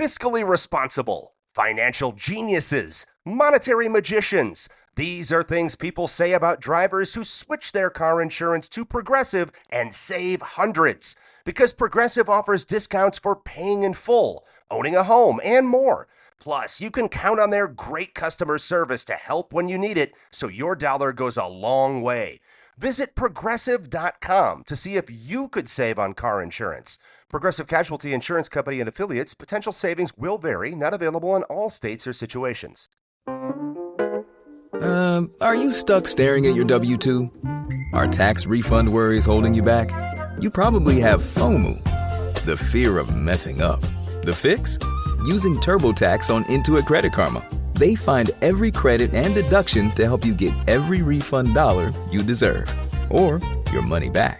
fiscally responsible, financial geniuses, monetary magicians. These are things people say about drivers who switch their car insurance to Progressive and save hundreds. Because Progressive offers discounts for paying in full, owning a home, and more. Plus, you can count on their great customer service to help when you need it, so your dollar goes a long way. Visit Progressive.com to see if you could save on car insurance. Progressive Casualty Insurance Company and Affiliates. Potential savings will vary. Not available in all states or situations. Are you stuck staring at your W-2? Are tax refund worries holding you back? You probably have FOMO, the fear of messing up. The fix? Using TurboTax on Intuit Credit Karma. They find every credit and deduction to help you get every refund dollar you deserve, or your money back.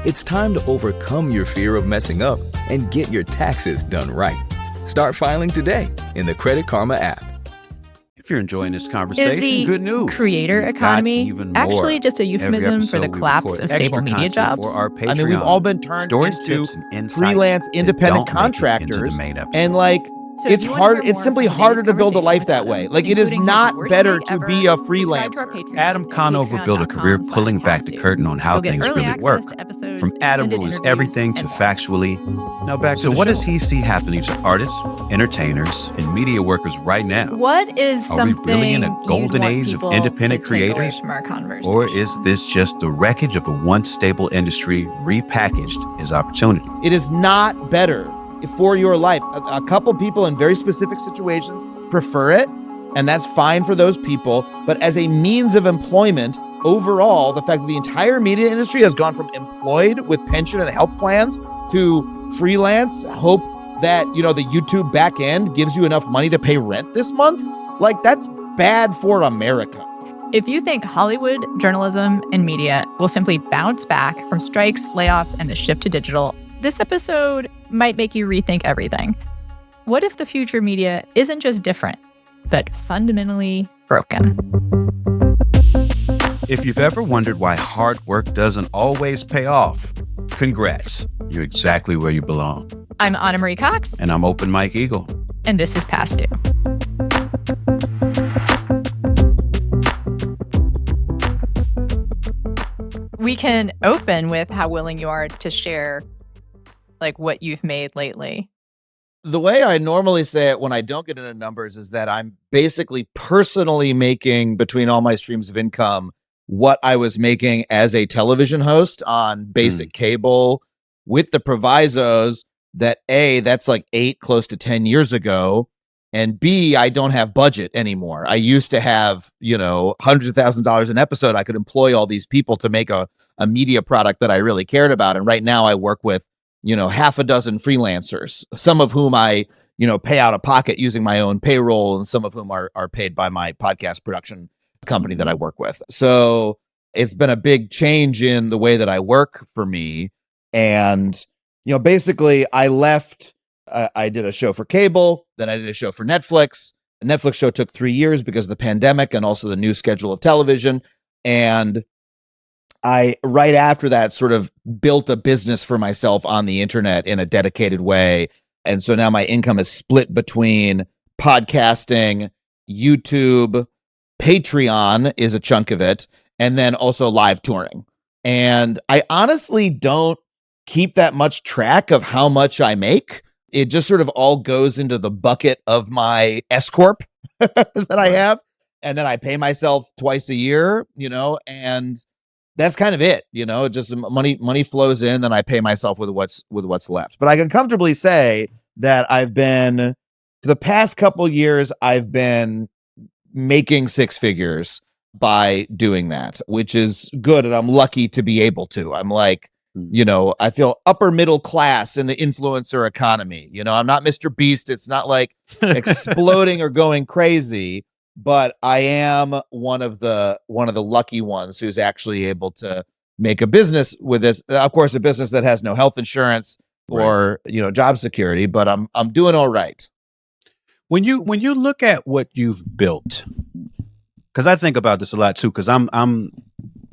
It's time to overcome your fear of messing up and get your taxes done right. Start filing today in the Credit Karma app. If you're enjoying this conversation, Is the good news. creator We've got economy even more. actually just a Every euphemism for the episode we collapse record of stable extra media content jobs? for our I mean, we've Patreon. all been turned Stories, into tips, and insights freelance that independent don't make it into the contractors, main episode. and like So it's if you wanna hard. hear It's more simply from harder today's to build a life conversation that with way. Adam, Like it is including his not worst better day to ever, be a subscribe to our freelancer. Patreon Adam at Conover built a career pulling back the patreon.com/castdo. curtain on how You'll get things early really access work. to episodes, From Adam, extended who is interviews, everything to and more. factually. Now back to So the what show. does he see happening to artists, entertainers, and media workers right now? What is Are we something really in a you'd golden want age of people independent to take away creators? from our conversation? Or is this just the wreckage of a once stable industry repackaged as opportunity? It is not better for your life. A couple people in very specific situations prefer it, and that's fine for those people. But as a means of employment, overall, the fact that the entire media industry has gone from employed with pension and health plans to freelance, hope that, the YouTube back end gives you enough money to pay rent this month, like that's bad for America. If you think Hollywood, journalism, and media will simply bounce back from strikes, layoffs, and the shift to digital, this episode might make you rethink everything. What if the future media isn't just different, but fundamentally broken? If you've ever wondered why hard work doesn't always pay off, congrats. You're exactly where you belong. I'm Anna Marie Cox. And I'm Open Mike Eagle. And this is Past Due. We can open with how willing you are to share what you've made lately. The way I normally say it when I don't get into numbers is that I'm basically personally making, between all my streams of income, what I was making as a television host on basic cable, with the provisos that A, that's like 8, close to 10 years ago, and B, I don't have budget anymore. I used to have, hundreds of thousands of dollars an episode. I could employ all these people to make a media product that I really cared about. And right now I work with, half a dozen freelancers, some of whom I, pay out of pocket using my own payroll, and some of whom are paid by my podcast production company that I work with. So it's been a big change in the way that I work for me. And, basically I left, I did a show for cable, then I did a show for Netflix. The Netflix show took 3 years because of the pandemic and also the new schedule of television. And I, right after that, sort of built a business for myself on the internet in a dedicated way. And so now my income is split between podcasting, YouTube, Patreon is a chunk of it, and then also live touring. And I honestly don't keep that much track of how much I make. It just sort of all goes into the bucket of my S Corp that I have. And then I pay myself twice a year, and that's kind of it. Just money flows in, then I pay myself with what's left. But I can comfortably say that for the past couple years, I've been making 6 figures by doing that, which is good. And I'm lucky to be able to. I'm like, I feel upper middle class in the influencer economy. I'm not Mr. Beast. It's not like exploding or going crazy, but I am one of the lucky ones who's actually able to make a business with this. Of course, a business that has no health insurance or, job security, but I'm doing all right. When you look at what you've built, because I think about this a lot too, because I'm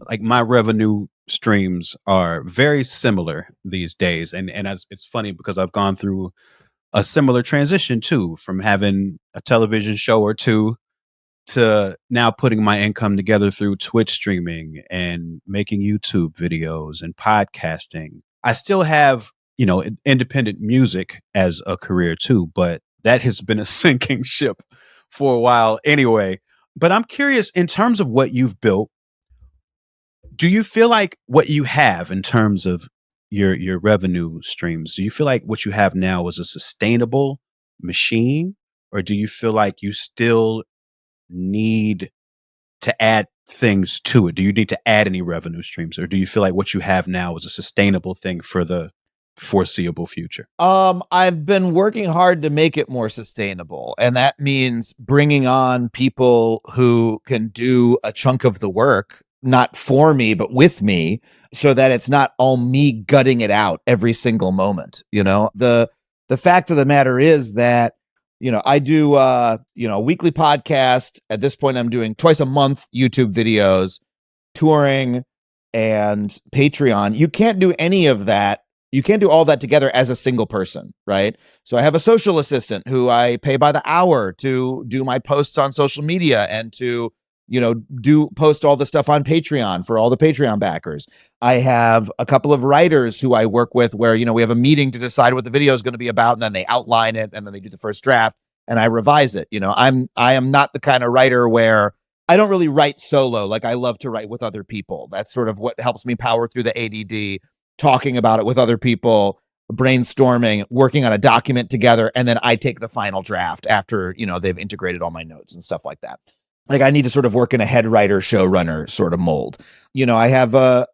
like, my revenue streams are very similar these days, and it's funny because I've gone through a similar transition too, from having a television show or two to now putting my income together through Twitch streaming and making YouTube videos and podcasting. I still have, independent music as a career too, but that has been a sinking ship for a while anyway. But I'm curious, in terms of what you've built, do you feel like what you have in terms of your revenue streams, do you feel like what you have now is a sustainable machine, or do you feel like you still need to add things to it? Do you need to add any revenue streams, or do you feel like what you have now is a sustainable thing for the foreseeable future? I've been working hard to make it more sustainable, and that means bringing on people who can do a chunk of the work, not for me, but with me, so that it's not all me gutting it out every single moment. The fact of the matter is that, I do, a weekly podcast. At this point, I'm doing twice a month YouTube videos, touring, and Patreon. You can't do any of that. You can't do all that together as a single person, right? So I have a social assistant who I pay by the hour to do my posts on social media and to, post all the stuff on Patreon for all the Patreon backers. I have a couple of writers who I work with where, we have a meeting to decide what the video is going to be about, and then they outline it, and then they do the first draft, and I revise it. I am not the kind of writer where I don't really write solo. Like, I love to write with other people. That's sort of what helps me power through the ADD, talking about it with other people, brainstorming, working on a document together, and then I take the final draft after, they've integrated all my notes and stuff like that. Like, I need to sort of work in a head writer, showrunner sort of mold. I have a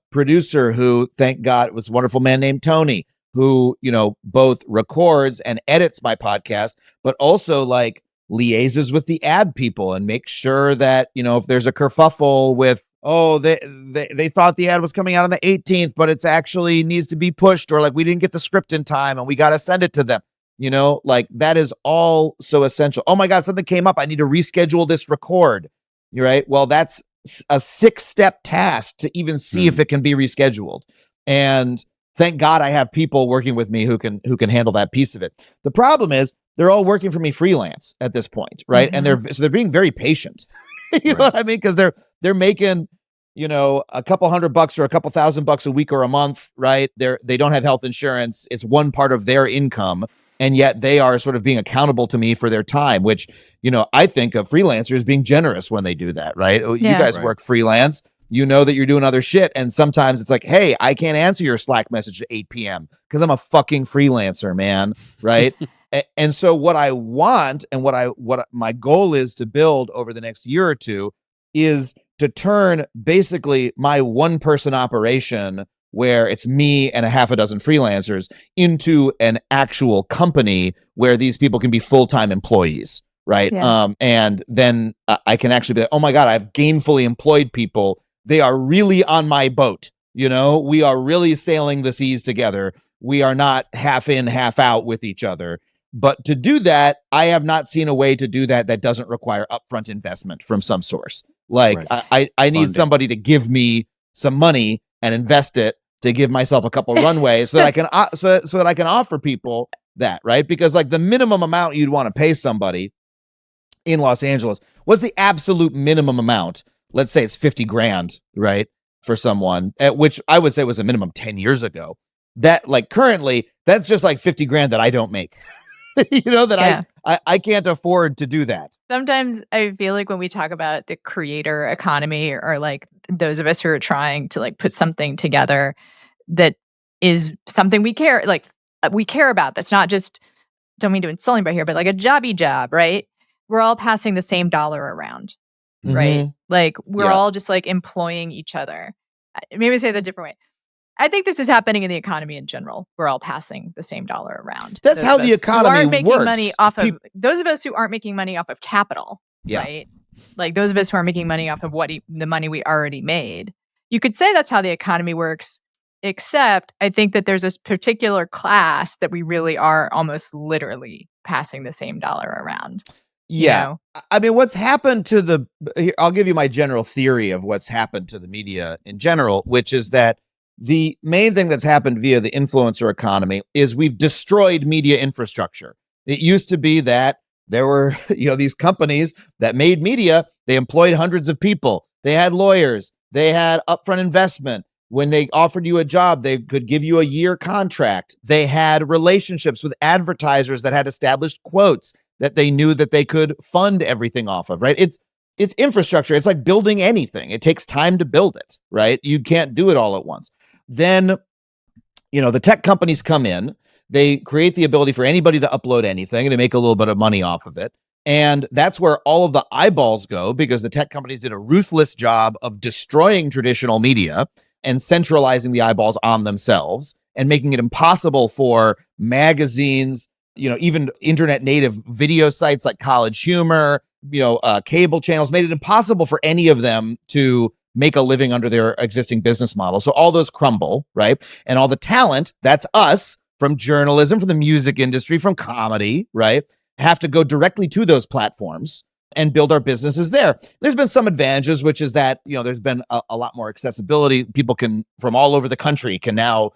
producer who, thank God, was a wonderful man named Tony, who, both records and edits my podcast, but also like liaises with the ad people and makes sure that, if there's a kerfuffle with, they thought the ad was coming out on the 18th, but it's actually needs to be pushed, or like we didn't get the script in time and we got to send it to them. Like, that is all so essential. Oh my God, something came up. I need to reschedule this record. You're right. Well, that's a 6-step task to even see if it can be rescheduled. And thank God I have people working with me who can handle that piece of it. The problem is they're all working for me freelance at this point, right? And they're being very patient. You know what I mean? Because they're making, a couple $100 or a couple $1,000 a week or a month, right? They don't have health insurance. It's one part of their income. And yet they are sort of being accountable to me for their time, which, I think of freelancers being generous when they do that, right? You guys work freelance. You know that you're doing other shit. And sometimes it's like, hey, I can't answer your Slack message at 8 p.m. because I'm a fucking freelancer, man. Right. And so what I want and what my goal is to build over the next year or two is to turn basically my one-person operation, where it's me and a half a dozen freelancers, into an actual company where these people can be full-time employees, right? Yeah. And then I can actually be like, oh my God, I've gainfully employed people. They are really on my boat. We are really sailing the seas together. We are not half in, half out with each other. But to do that, I have not seen a way to do that doesn't require upfront investment from some source. Like, I need somebody to give me some money and invest it to give myself a couple runways so that I can so that I can offer people that, right? Because like the minimum amount you'd want to pay somebody in Los Angeles, what's the absolute minimum amount? Let's say it's 50 grand, right? For someone, at which I would say was a minimum 10 years ago. That, like, currently, that's just like 50 grand that I don't make. I can't afford to do that. Sometimes I feel like when we talk about the creator economy, or like those of us who are trying to like put something together that is something we care about, that's not just, don't mean to insult anybody here, but like a jobby job, right? We're all passing the same dollar around, right? Like, we're all just like employing each other. Maybe say that a different way. I think this is happening in the economy in general. We're all passing the same dollar around. That's how the economy works. Money off of those of us who aren't making money off of capital, right? Like those of us who are making money off of the money we already made. You could say that's how the economy works, except I think that there's this particular class that we really are almost literally passing the same dollar around. Yeah. I mean, what's happened to I'll give you my general theory of what's happened to the media in general, which is that the main thing that's happened via the influencer economy is we've destroyed media infrastructure. It used to be that there were, these companies that made media. They employed hundreds of people. They had lawyers. They had upfront investment. When they offered you a job, they could give you a year contract. They had relationships with advertisers that had established quotes that they knew that they could fund everything off of, right? It's infrastructure. It's like building anything. It takes time to build it, right? You can't do it all at once. Then, the tech companies come in. They create the ability for anybody to upload anything and to make a little bit of money off of it. And that's where all of the eyeballs go, because the tech companies did a ruthless job of destroying traditional media and centralizing the eyeballs on themselves and making it impossible for magazines, even internet native video sites like College Humor, cable channels, made it impossible for any of them to make a living under their existing business model. So all those crumble, right? And all the talent, that's us, from journalism, from the music industry, from comedy, right, have to go directly to those platforms and build our businesses there. There's been some advantages, which is that, there's been a lot more accessibility. People from all over the country can now,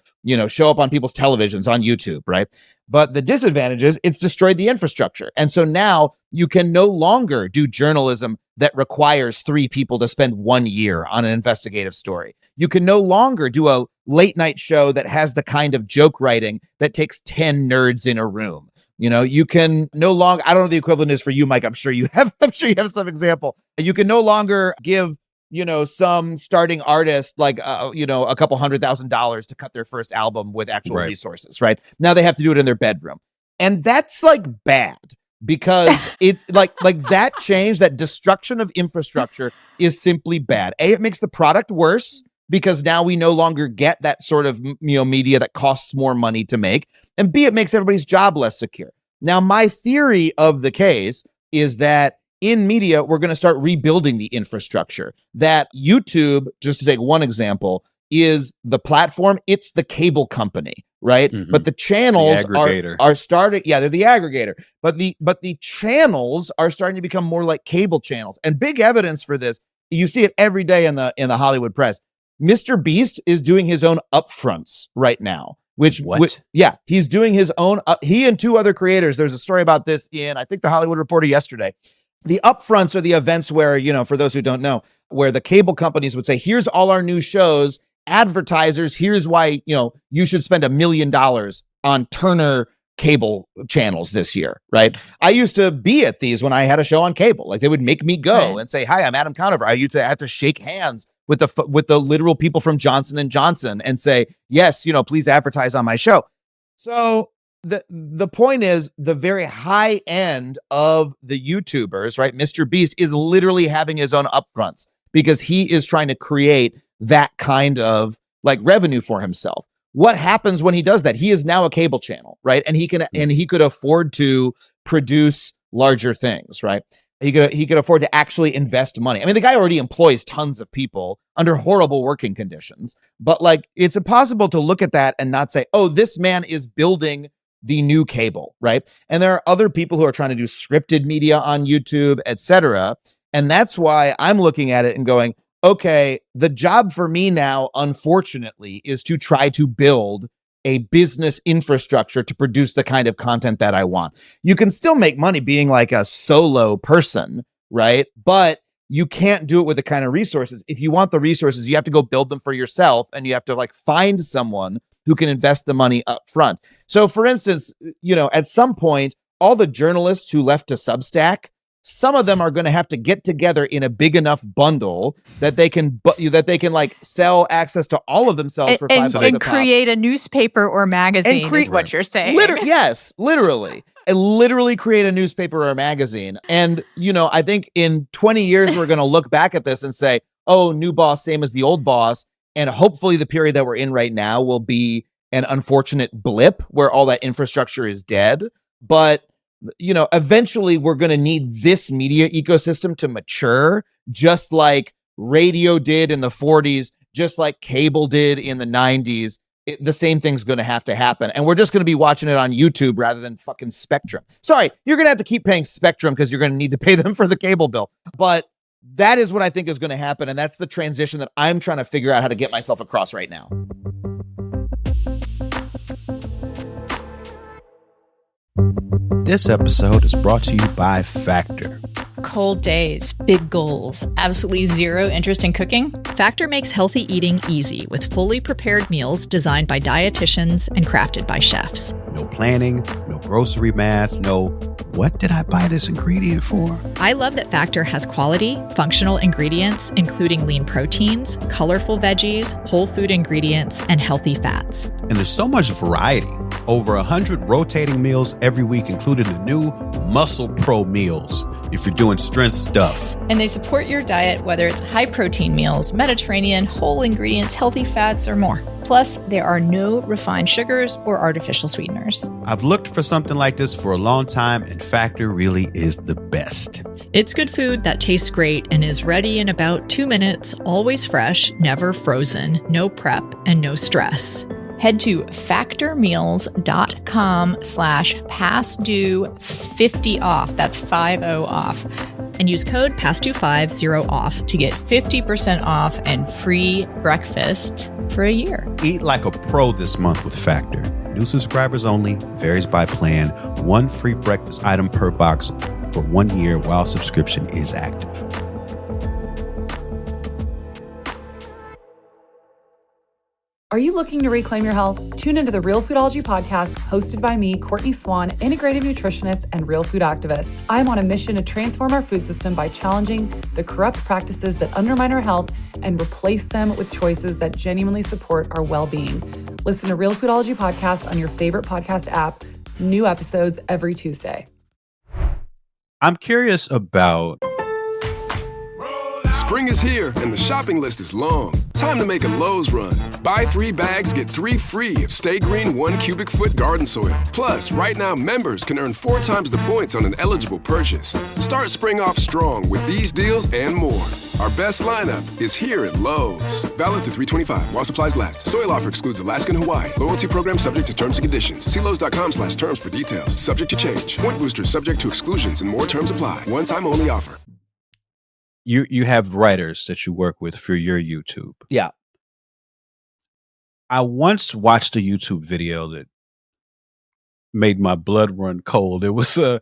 show up on people's televisions on YouTube, right? But the disadvantage is it's destroyed the infrastructure. And so now you can no longer do journalism that requires 3 people to spend 1 year on an investigative story. You can no longer do a late night show that has the kind of joke writing that takes 10 nerds in a room. You can no longer, I don't know what the equivalent is for you, Mike. I'm sure you have some example. You can no longer give, some starting artist like, a couple $100,000 to cut their first album with actual resources, right? Now they have to do it in their bedroom. And that's like bad, because it's like that change, that destruction of infrastructure is simply bad. It makes the product worse, because now we no longer get that sort of media that costs more money to make. And B, it makes everybody's job less secure. Now, my theory of the case is that in media, we're going to start rebuilding the infrastructure. That YouTube, just to take one example, is the platform. It's the cable company, right? Mm-hmm. But the channels are starting. Yeah, they're the aggregator. But the channels are starting to become more like cable channels. And big evidence for this, you see it every day in the Hollywood press. Mr. Beast is doing his own upfronts right now. He's doing his own. He and 2 other creators. There's a story about this in, I think, the Hollywood Reporter yesterday. The upfronts are the events where, for those who don't know, where the cable companies would say, here's all our new shows, advertisers, here's why, you should spend $1 million on Turner cable channels this year, right? I used to be at these when I had a show on cable. Like, they would make me go and say, hi, I'm Adam Conover. I used to have to shake hands with the literal people from Johnson & Johnson and say, yes, please advertise on my show. So the point is, the very high end of the YouTubers, right? Mr. Beast is literally having his own upfronts because he is trying to create that kind of like revenue for himself. What happens when he does that? He is now a cable channel, right? And he could afford to produce larger things, right? He could afford to actually invest money. I mean, the guy already employs tons of people under horrible working conditions, but like, it's impossible to look at that and not say, oh, this man is building the new cable, right? And there are other people who are trying to do scripted media on YouTube, etc. And that's why I'm looking at it and going, okay, the job for me now, unfortunately, is to try to build a business infrastructure to produce the kind of content that I want. You can still make money being like a solo person, right? But you can't do it with the kind of resources. If you want the resources, you have to go build them for yourself, and you have to like find someone who can invest the money up front. So for instance, at some point, all the journalists who left to Substack, some of them are going to have to get together in a big enough bundle that they can like sell access to all of themselves for $5 and create a newspaper or magazine is what you're saying. Yes, literally. And literally create a newspaper or a magazine. And, I think in 20 years, we're going to look back at this and say, oh, new boss, same as the old boss. And hopefully the period that we're in right now will be an unfortunate blip where all that infrastructure is dead. But eventually we're going to need this media ecosystem to mature, just like radio did in the 40s, just like cable did in the 90s. The same thing's going to have to happen. And we're just going to be watching it on YouTube rather than fucking Spectrum. Sorry, you're going to have to keep paying Spectrum because you're going to need to pay them for the cable bill. But That is what I think is going to happen. And that's the transition that I'm trying to figure out how to get myself across right now. This episode is brought to you by Factor. Cold days, big goals, absolutely zero interest in cooking? Factor makes healthy eating easy with fully prepared meals designed by dietitians and crafted by chefs. No planning, no grocery math, no what did I buy this ingredient for? I love that Factor has quality, functional ingredients, including lean proteins, colorful veggies, whole food ingredients, and healthy fats. And there's so much variety. Over 100 rotating meals every week, including the new Muscle Pro meals, if you're doing strength stuff. And they support your diet, whether it's high protein meals, Mediterranean, whole ingredients, healthy fats, or more. Plus, there are no refined sugars or artificial sweeteners. I've looked for something like this for a long time, and Factor really is the best. It's good food that tastes great and is ready in about 2 minutes, always fresh, never frozen, no prep, and no stress. Head to factormeals.com/pastdue50off. That's 50 off. And use code PASSDUE50OFF to get 50% off and free breakfast for a year. Eat like a pro this month with Factor. New subscribers only, varies by plan. One free breakfast item per box for 1 year while subscription is active. Are you looking to reclaim your health? Tune into the Real Foodology podcast, hosted by me, Courtney Swan, integrative nutritionist and real food activist. I am on a mission to transform our food system by challenging the corrupt practices that undermine our health and replace them with choices that genuinely support our well-being. Listen to Real Foodology podcast on your favorite podcast app. New episodes every Tuesday. I'm curious about... Spring is here and the shopping list is long. Time to make a Lowe's run. Buy 3 bags, get 3 free of Stay Green 1 cubic foot garden soil. Plus, right now members can earn 4 times the points on an eligible purchase. Start spring off strong with these deals and more. Our best lineup is here at Lowe's. Valid through 3/25 while supplies last. Soil offer excludes Alaska and Hawaii. Loyalty program subject to terms and conditions. See Lowe's.com/terms for details. Subject to change. Point boosters subject to exclusions and more terms apply. One time only offer. You have writers that you work with for your YouTube. Yeah. I once watched a YouTube video that made my blood run cold. It was a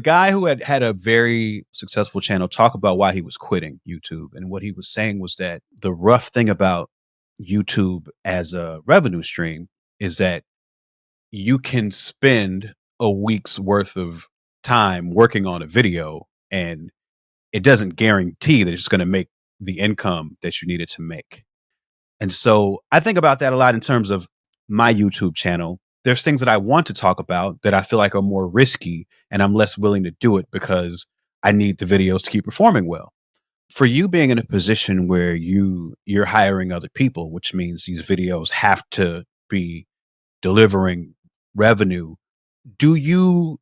guy who had a very successful channel talk about why he was quitting YouTube. And what he was saying was that the rough thing about YouTube as a revenue stream is that you can spend a week's worth of time working on a video and it doesn't guarantee that it's going to make the income that you needed to make. And so I think about that a lot in terms of my YouTube channel. There's things that I want to talk about that I feel like are more risky, and I'm less willing to do it because I need the videos to keep performing well. For you being in a position where you're hiring other people, which means these videos have to be delivering revenue, do you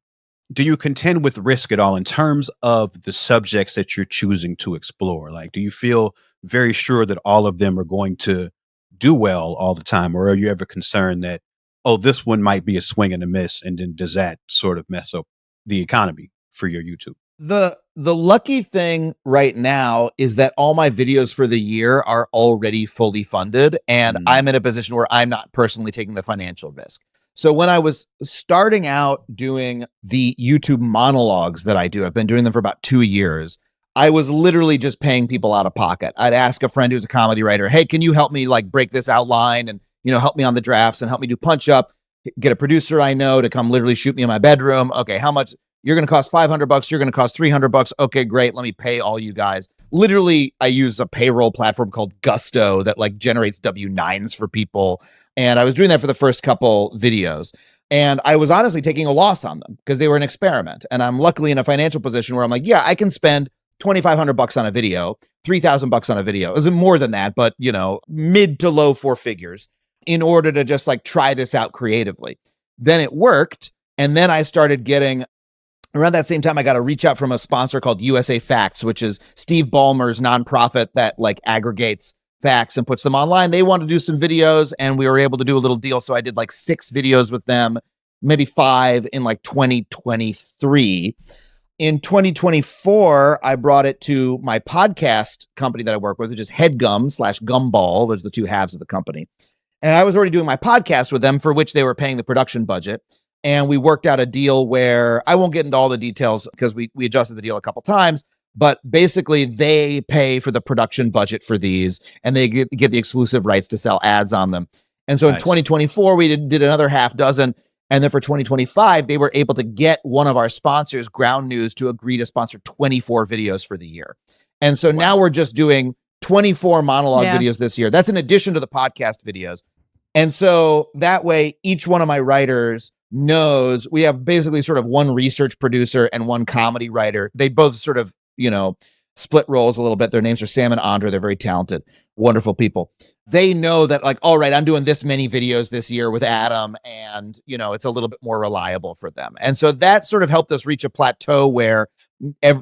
contend with risk at all in terms of the subjects that you're choosing to explore? Like, do you feel very sure that all of them are going to do well all the time? Or are you ever concerned that, oh, this one might be a swing and a miss, and then does that sort of mess up the economy for your YouTube? The lucky thing right now is that all my videos for the year are already fully funded, and I'm in a position where I'm not personally taking the financial risk. So when I was starting out doing the YouTube monologues that I do, I've been doing them for about 2 years. I was literally just paying people out of pocket. I'd ask a friend who's a comedy writer, hey, can you help me like break this outline and, help me on the drafts and help me do punch up, get a producer I know to come literally shoot me in my bedroom. Okay, how much? You're going to cost $500. You're going to cost $300. Okay, great. Let me pay all you guys. Literally, I use a payroll platform called Gusto that like generates W-9s for people. And I was doing that for the first couple videos. And I was honestly taking a loss on them because they were an experiment. And I'm luckily in a financial position where I'm like, yeah, I can spend $2,500 on a video, $3,000 on a video. Isn't more than that, but mid to low 4 figures in order to just like try this out creatively. Then it worked. And then I started getting, around that same time, I got a reach out from a sponsor called USA Facts, which is Steve Ballmer's nonprofit that like aggregates facts and puts them online. They wanted to do some videos and we were able to do a little deal. So I did like 6 videos with them, maybe 5 in like 2023. in 2024, I brought it to my podcast company that I work with, which is Headgum/Gumball. Those are the two halves of the company. And I was already doing my podcast with them, for which they were paying the production budget. And we worked out a deal where I won't get into all the details because we adjusted the deal a couple times. But basically, they pay for the production budget for these, and they get the exclusive rights to sell ads on them. And so in 2024, we did another half dozen. And then for 2025, they were able to get one of our sponsors, Ground News, to agree to sponsor 24 videos for the year. And so now we're just doing 24 monologue videos this year. That's in addition to the podcast videos. And so that way, each one of my writers knows we have basically sort of one research producer and one comedy writer. They both sort of, split roles a little bit. Their names are Sam and Andra. They're very talented, wonderful people. They know that, like, all right, I'm doing this many videos this year with Adam, and, it's a little bit more reliable for them. And so that sort of helped us reach a plateau where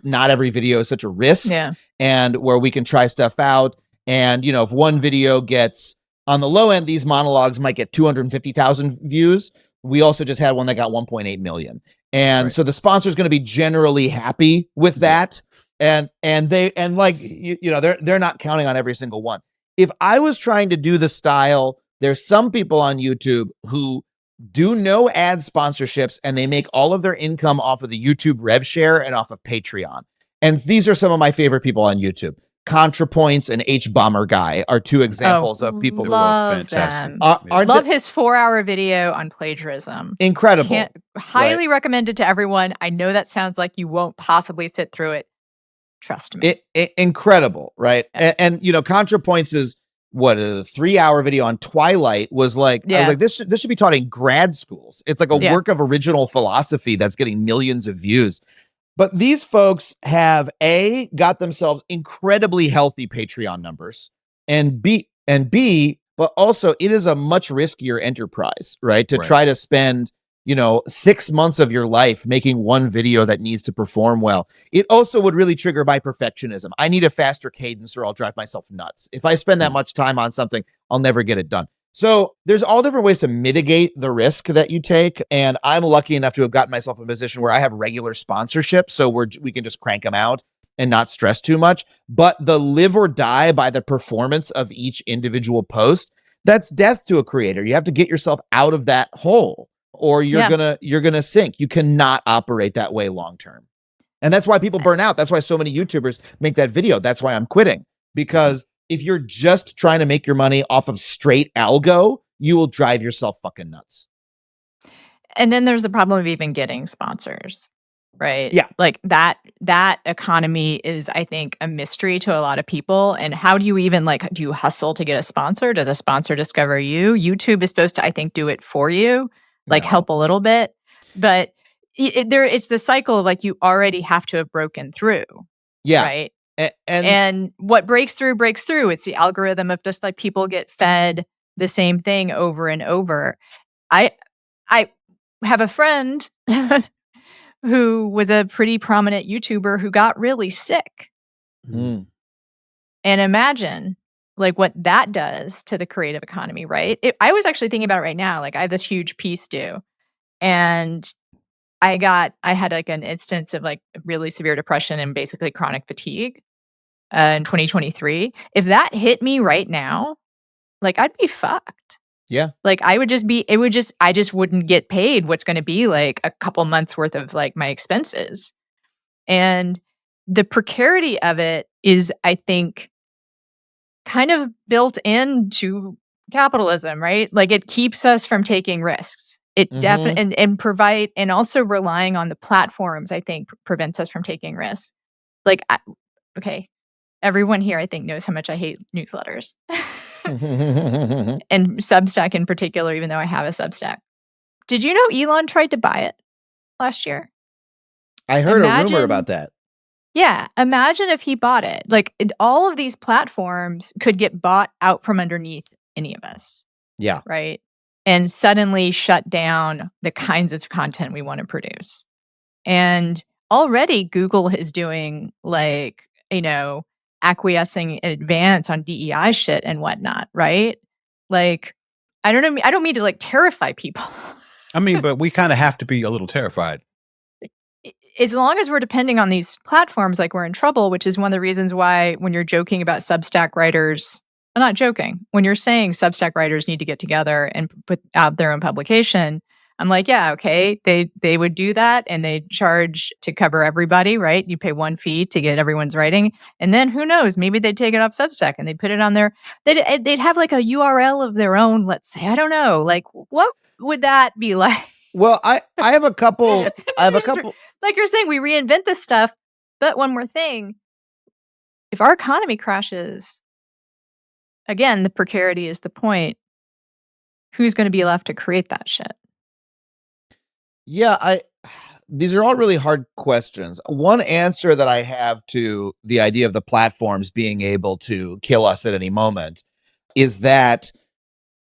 not every video is such a risk, and where we can try stuff out. And, if one video gets, on the low end, these monologues might get 250,000 views. We also just had one that got 1.8 million. And so the sponsor is going to be generally happy with that. And they're not counting on every single one. If I was trying to do the style, there's some people on YouTube who do no ad sponsorships, and they make all of their income off of the YouTube rev share and off of Patreon. And these are some of my favorite people on YouTube. ContraPoints and H-Bomber Guy are two examples of people who are fantastic. Love his 4-hour video on plagiarism. Incredible. Highly recommend it to everyone. I know that sounds like you won't possibly sit through it. Trust me. Incredible, right? And ContraPoints is what, a 3-hour video on Twilight was like. I was like, this should be taught in grad schools. It's like a work of original philosophy that's getting millions of views. But these folks have got themselves incredibly healthy Patreon numbers, and B, but also it is a much riskier enterprise, right? To try to spend 6 months of your life making one video that needs to perform well. It also would really trigger my perfectionism. I need a faster cadence or I'll drive myself nuts. If I spend that much time on something, I'll never get it done. So there's all different ways to mitigate the risk that you take. And I'm lucky enough to have gotten myself in a position where I have regular sponsorship. So we can just crank them out and not stress too much. But the live or die by the performance of each individual post, that's death to a creator. You have to get yourself out of that hole, or you're gonna sink. You cannot operate that way long term. And that's why people burn out. That's why so many YouTubers make that video. That's why I'm quitting. Because if you're just trying to make your money off of straight algo, you will drive yourself fucking nuts. And then there's the problem of even getting sponsors, right? Yeah. Like that economy is, I think, a mystery to a lot of people. And how do you even do you hustle to get a sponsor? Does a sponsor discover you? YouTube is supposed to, I think, do it for you, help a little bit. But it's the cycle of you already have to have broken through. Yeah. Right. And what breaks through. It's the algorithm of just people get fed the same thing over and over. I have a friend who was a pretty prominent YouTuber who got really sick. And imagine what that does to the creative economy, right? I was actually thinking about it right now. I have this huge piece due, and I had an instance of really severe depression and basically chronic fatigue in 2023. If that hit me right now, I'd be fucked. Yeah. I just wouldn't get paid what's going to be a couple months worth of my expenses. And the precarity of it is, I think, kind of built into capitalism, right? It keeps us from taking risks. It definitely and also relying on the platforms, I think, prevents us from taking risks. Okay, everyone here, I think, knows how much I hate newsletters. And Substack in particular, even though I have a Substack. Did you know Elon tried to buy it last year? I heard a rumor about that. Yeah, imagine if he bought it. All of these platforms could get bought out from underneath any of us. Yeah. Right? And suddenly shut down the kinds of content we want to produce. And already Google is doing acquiescing in advance on DEI shit and whatnot, right? I don't mean to terrify people. I mean, but we kind of have to be a little terrified. as long as we're depending on these platforms, like we're in trouble, which is one of the reasons why when you're joking about Substack writers, I'm not joking, when you're saying Substack writers need to get together and put out their own publication, I'm like, yeah, okay, they would do that and they charge to cover everybody, right? You pay one fee to get everyone's writing. And then who knows, maybe they'd take it off Substack and they put it on their, they'd have like a URL of their own, let's say. I don't know. Like, what would that be like? Well, I have a couple. Like you're saying, we reinvent this stuff. But one more thing, if our economy crashes, again, the precarity is the point. Who's going to be left to create that shit? Yeah, these are all really hard questions. One answer that I have to the idea of the platforms being able to kill us at any moment is that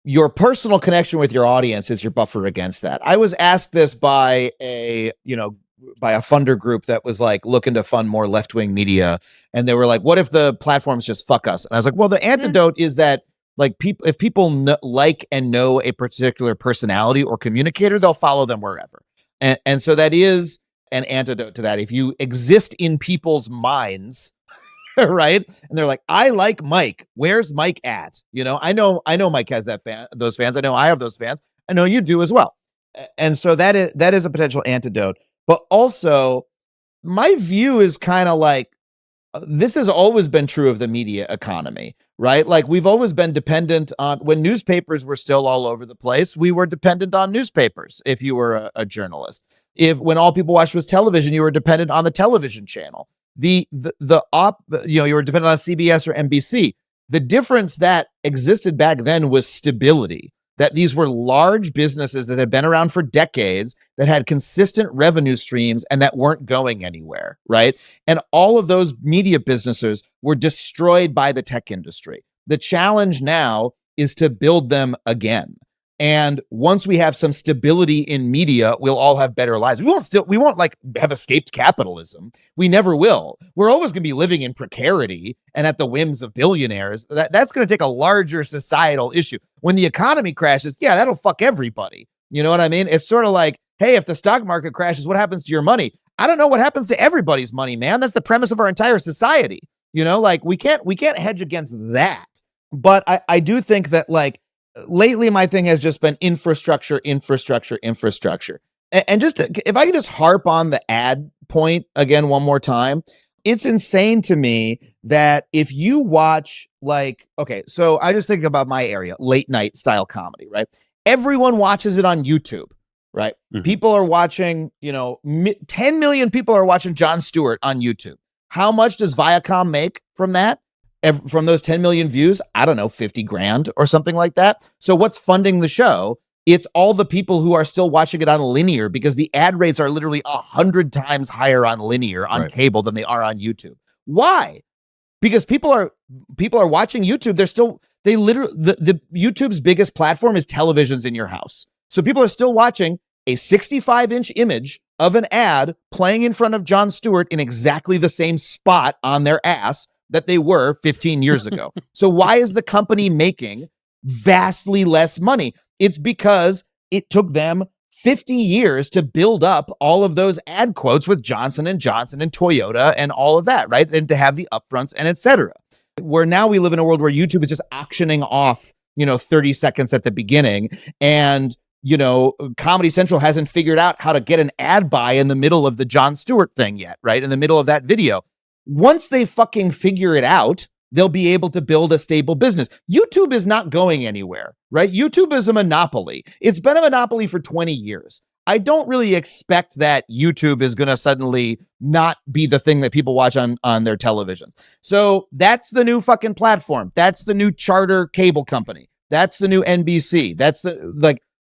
your personal connection with your audience is your buffer against that. I was asked this by a funder group that was like looking to fund more left-wing media. And they were like, what if the platforms just fuck us? And I was like, well, the antidote is that like if people like and know a particular personality or communicator, they'll follow them wherever. And so that is an antidote to that. If you exist in people's minds, right? And they're like, I like Mike. Where's Mike at? I know Mike has those fans. I know I have those fans. I know you do as well. And so that is a potential antidote. But also, my view is kind of like, this has always been true of the media economy, right? Like we've always been dependent on, when newspapers were still all over the place, we were dependent on newspapers. If you were a journalist, when all people watched was television, you were dependent on the television channel. You were dependent on CBS or NBC. The difference that existed back then was stability. That these were large businesses that had been around for decades, that had consistent revenue streams and that weren't going anywhere, right? And all of those media businesses were destroyed by the tech industry. The challenge now is to build them again. And once we have some stability in media, we'll all have better lives. We won't like have escaped capitalism. We never will. We're always going to be living in precarity and at the whims of billionaires. That's going to take a larger societal issue. When the economy crashes, yeah, that'll fuck everybody. You know what I mean? It's sort of like, hey, if the stock market crashes, what happens to your money? I don't know what happens to everybody's money, man. That's the premise of our entire society. Like we can't hedge against that. But I do think that like, lately, my thing has just been infrastructure. And just if I could just harp on the ad point again one more time, it's insane to me that if you watch so I just think about my area, late night style comedy, right? Everyone watches it on YouTube, right? Mm-hmm. People are watching, 10 million people are watching Jon Stewart on YouTube. How much does Viacom make from that? From those 10 million views, I don't know, 50 grand or something like that. So what's funding the show? It's all the people who are still watching it on linear, because the ad rates are literally 100 times higher on linear on cable than they are on YouTube. Why? Because people are watching YouTube. The YouTube's biggest platform is televisions in your house. So people are still watching a 65-inch image of an ad playing in front of Jon Stewart in exactly the same spot on their ass that they were 15 years ago. So why is the company making vastly less money? It's because it took them 50 years to build up all of those ad quotes with Johnson & Johnson and Toyota and all of that, right? And to have the upfronts and etc. Where now we live in a world where YouTube is just auctioning off, 30 seconds at the beginning. And, Comedy Central hasn't figured out how to get an ad buy in the middle of the Jon Stewart thing yet, right? In the middle of that video. Once they fucking figure it out, they'll be able to build a stable business. YouTube is not going anywhere, right? YouTube is a monopoly. It's been a monopoly for 20 years. I don't really expect that YouTube is going to suddenly not be the thing that people watch on their televisions. So that's the new fucking platform. That's the new charter cable company. That's the new NBC.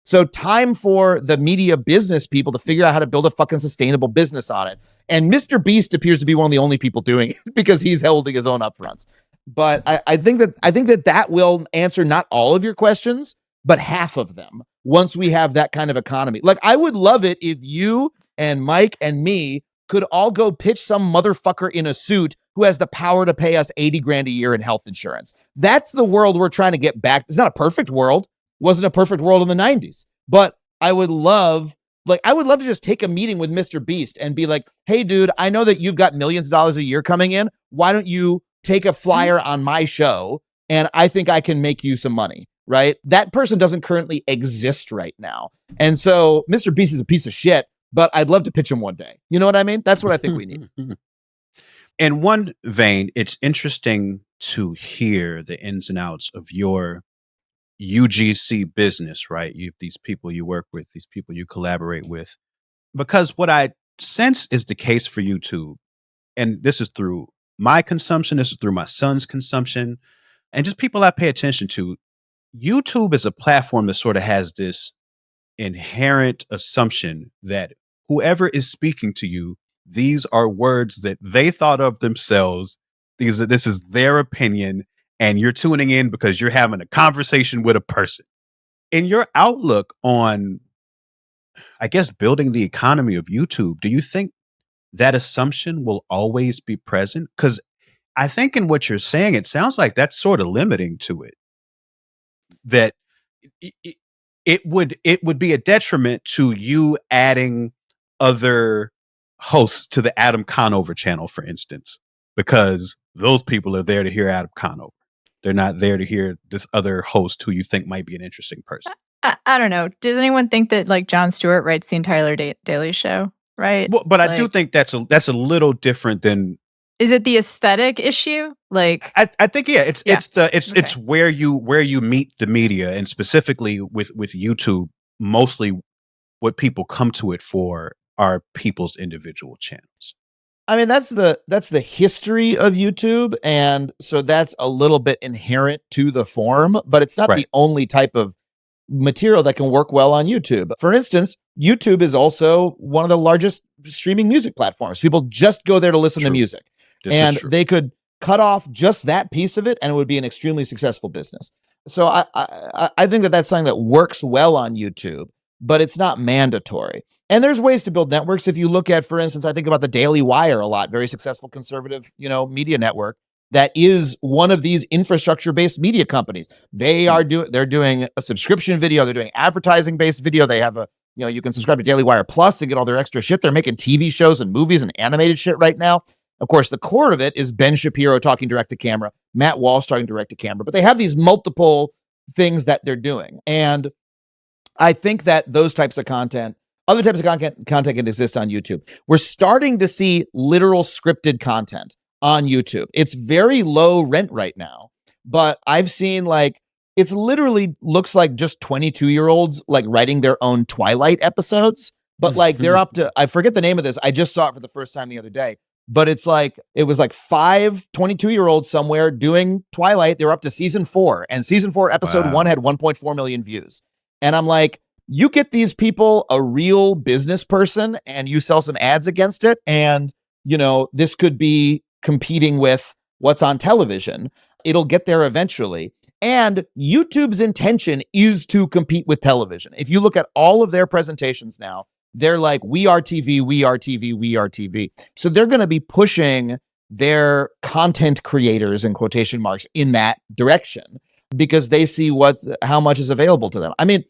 So time for the media business people to figure out how to build a fucking sustainable business on it. And Mr. Beast appears to be one of the only people doing it because he's holding his own upfronts. But I think that will answer not all of your questions, but half of them once we have that kind of economy. Like, I would love it if you and Mike and me could all go pitch some motherfucker in a suit who has the power to pay us 80 grand a year in health insurance. That's the world we're trying to get back. It's not a perfect world. Wasn't a perfect world in the 90s, but I would love Like, I would love to just take a meeting with Mr. Beast and be like, hey, dude, I know that you've got millions of dollars a year coming in. Why don't you take a flyer on my show? And I think I can make you some money, right? That person doesn't currently exist right now. And so Mr. Beast is a piece of shit, but I'd love to pitch him one day. You know what I mean? That's what I think we need. In one vein, it's interesting to hear the ins and outs of your UGC business, right? These people you work with, these people you collaborate with, because what I sense is the case for YouTube, and this is through my consumption, this is through my son's consumption, and just people I pay attention to. YouTube is a platform that sort of has this inherent assumption that whoever is speaking to you, these are words that they thought of themselves. This is their opinion, and you're tuning in because you're having a conversation with a person. In your outlook on, I guess, building the economy of YouTube, do you think that assumption will always be present? Because I think in what you're saying, it sounds like that's sort of limiting to it. That it would be a detriment to you adding other hosts to the Adam Conover channel, for instance, because those people are there to hear Adam Conover. They're not there to hear this other host who you think might be an interesting person. I don't know. Does anyone think that like Jon Stewart writes the entire Daily Show, right? Well, but I do think that's a little different than. Is it the aesthetic issue? Like, I think it's where you meet the media, and specifically with YouTube, mostly what people come to it for are people's individual channels. I mean, that's the history of YouTube, and so that's a little bit inherent to the form, but it's not the only type of material that can work well on YouTube. For instance, YouTube is also one of the largest streaming music platforms. People just go there to listen to music. And they could cut off just that piece of it, and it would be an extremely successful business. So I think that that's something that works well on YouTube, but it's not mandatory. And there's ways to build networks. If you look at, for instance, I think about the Daily Wire a lot, very successful conservative, media network that is one of these infrastructure-based media companies. They're doing a subscription video, they're doing advertising-based video. They have you can subscribe to Daily Wire Plus and get all their extra shit. They're making TV shows and movies and animated shit right now. Of course, the core of it is Ben Shapiro talking direct to camera, Matt Walsh talking direct to camera, but they have these multiple things that they're doing. And I think that those types of content, other types of content can exist on YouTube. We're starting to see literal scripted content on YouTube. It's very low rent right now, but I've seen it's literally looks like just 22-year-olds writing their own Twilight episodes, but they're up to, I forget the name of this. I just saw it for the first time the other day. But it was 5 22-year-olds somewhere doing Twilight. They were up to season 4, and season 4 episode 1 had 1.4 million views. And I'm like, you get these people a real business person and you sell some ads against it. And, this could be competing with what's on television. It'll get there eventually. And YouTube's intention is to compete with television. If you look at all of their presentations now, they're like, we are TV, we are TV, we are TV. So they're going to be pushing their content creators in quotation marks in that direction because they see how much is available to them. I mean,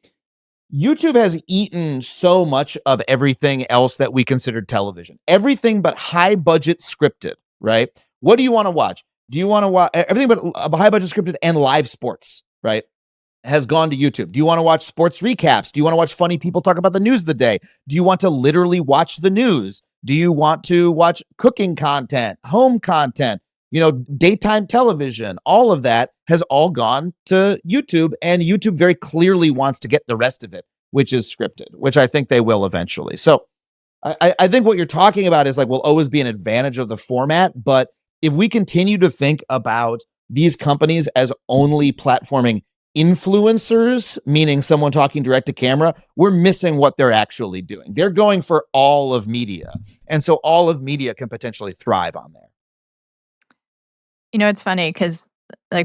YouTube has eaten so much of everything else that we considered television. Everything but high budget scripted, right? What do you want to watch? Do you want to watch everything but high budget scripted and live sports, right? Has gone to YouTube. Do you want to watch sports recaps? Do you want to watch funny people talk about the news of the day? Do you want to literally watch the news? Do you want to watch cooking content, home content, daytime television? All of that has all gone to YouTube, and YouTube very clearly wants to get the rest of it, which is scripted, which I think they will eventually. So I think what you're talking about is will always be an advantage of the format. But if we continue to think about these companies as only platforming influencers, meaning someone talking direct to camera, we're missing what they're actually doing. They're going for all of media. And so all of media can potentially thrive on there. It's funny because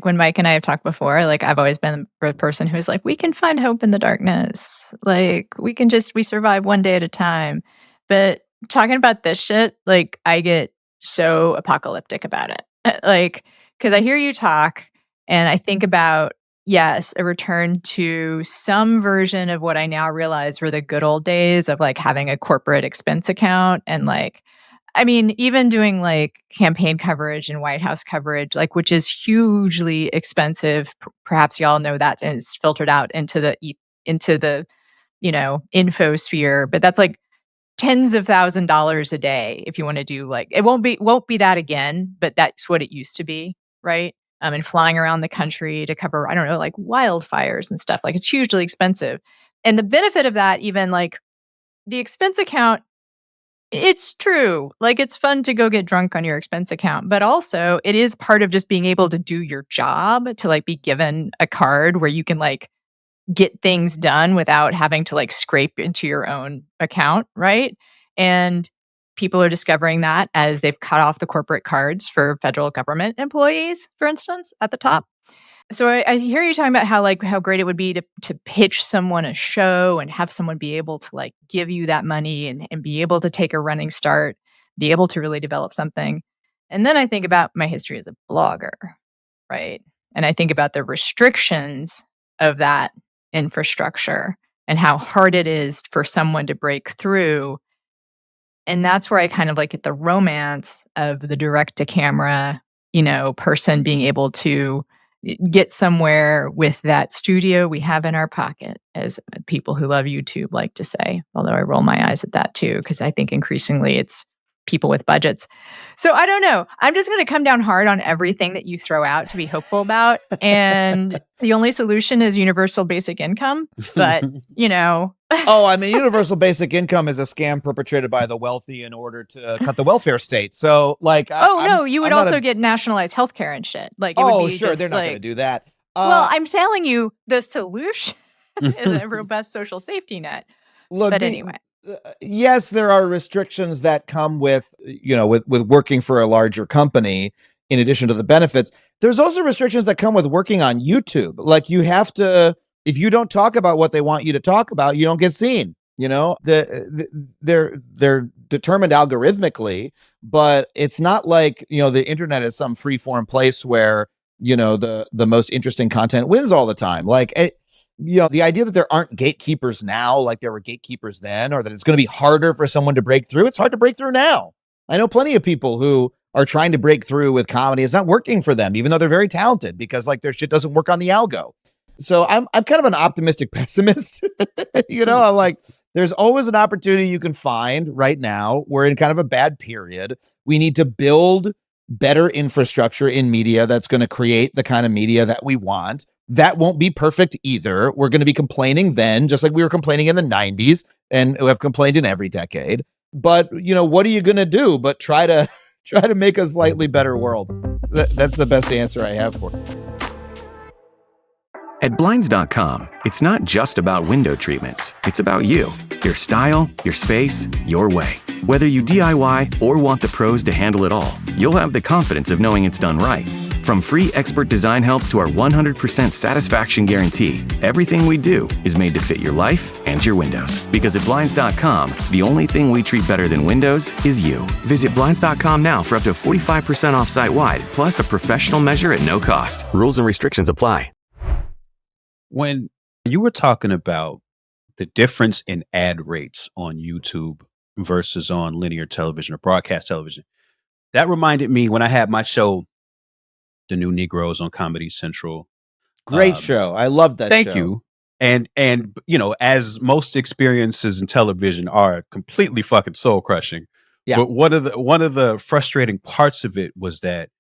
when Mike and I have talked before, I've always been the person who's we can find hope in the darkness. We survive one day at a time. But talking about this shit, I get so apocalyptic about it. Because I hear you talk and I think about yes, a return to some version of what I now realize were the good old days of like having a corporate expense account and like, I mean, even doing like campaign coverage and White House coverage, like which is hugely expensive. Perhaps y'all know that, and it's filtered out into the infosphere. But that's like tens of $1,000s a day if you want to do like it won't be that again, but that's what it used to be, right? And flying around the country to cover, I don't know, like wildfires and stuff. Like it's hugely expensive. And the benefit of that, even like the expense account, it's true. Like it's fun to go get drunk on your expense account, but also it is part of just being able to do your job, to like be given a card where you can like get things done without having to like scrape into your own account, right? And people are discovering that as they've cut off the corporate cards for federal government employees, for instance, at the top. So I hear you talking about how great it would be to pitch someone a show and have someone be able to like give you that money and be able to take a running start, be able to really develop something. And then I think about my history as a blogger, right? And I think about the restrictions of that infrastructure and how hard it is for someone to break through. And that's where I kind of like get the romance of the direct to camera, person being able to get somewhere with that studio we have in our pocket, as people who love YouTube like to say, although I roll my eyes at that too, because I think increasingly it's people with budgets. So I don't know. I'm just going to come down hard on everything that you throw out to be hopeful about. And the only solution is universal basic income. But, Oh, I mean, universal basic income is a scam perpetrated by the wealthy in order to cut the welfare state. So, like, no, you would also get nationalized healthcare and shit. Like, it would be sure, just, they're not like, going to do that. Well, I'm telling you, the solution is a robust social safety net. Look, but anyway. Yes, there are restrictions that come with working for a larger company. In addition to the benefits, there's also restrictions that come with working on YouTube. Like you have to, if you don't talk about what they want you to talk about, you don't get seen. They're determined algorithmically, but it's not like the internet is some free form place where the most interesting content wins all the time. Like the idea that there aren't gatekeepers now, like there were gatekeepers then, or that it's going to be harder for someone to break through. It's hard to break through now. I know plenty of people who are trying to break through with comedy. It's not working for them, even though they're very talented, because like their shit doesn't work on the algo. So I'm kind of an optimistic pessimist. I'm like, there's always an opportunity you can find. Right now, we're in kind of a bad period. We need to build better infrastructure in media that's going to create the kind of media that we want. That won't be perfect either. We're going to be complaining then, just like we were complaining in the 90s and we have complained in every decade. But, what are you going to do but try to make a slightly better world? That's the best answer I have for it. At Blinds.com, it's not just about window treatments. It's about you, your style, your space, your way. Whether you DIY or want the pros to handle it all, you'll have the confidence of knowing it's done right. From free expert design help to our 100% satisfaction guarantee, everything we do is made to fit your life and your windows. Because at Blinds.com, the only thing we treat better than windows is you. Visit Blinds.com now for up to 45% off site-wide, plus a professional measure at no cost. Rules and restrictions apply. When you were talking about the difference in ad rates on YouTube versus on linear television or broadcast television, that reminded me when I had my show, The New Negroes, on Comedy Central. Great show. I love that show. Thank you. And as most experiences in television are completely fucking soul crushing. Yeah. But one of the frustrating parts of it was that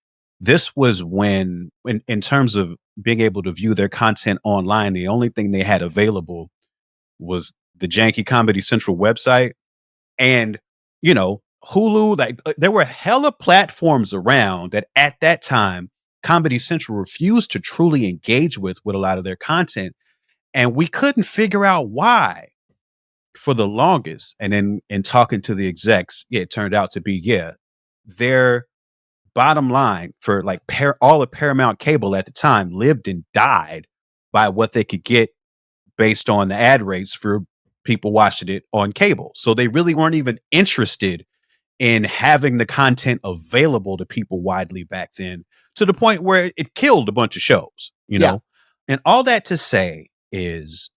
this was when, in terms of being able to view their content online, the only thing they had available was the janky Comedy Central website and, Hulu. Like there were hella platforms around that at that time, Comedy Central refused to truly engage with a lot of their content. And we couldn't figure out why for the longest. And then in talking to the execs, it turned out to be, their bottom line for like all of Paramount Cable at the time lived and died by what they could get based on the ad rates for people watching it on cable. So they really weren't even interested in having the content available to people widely back then, to the point where it killed a bunch of shows, you know? And all that to say is,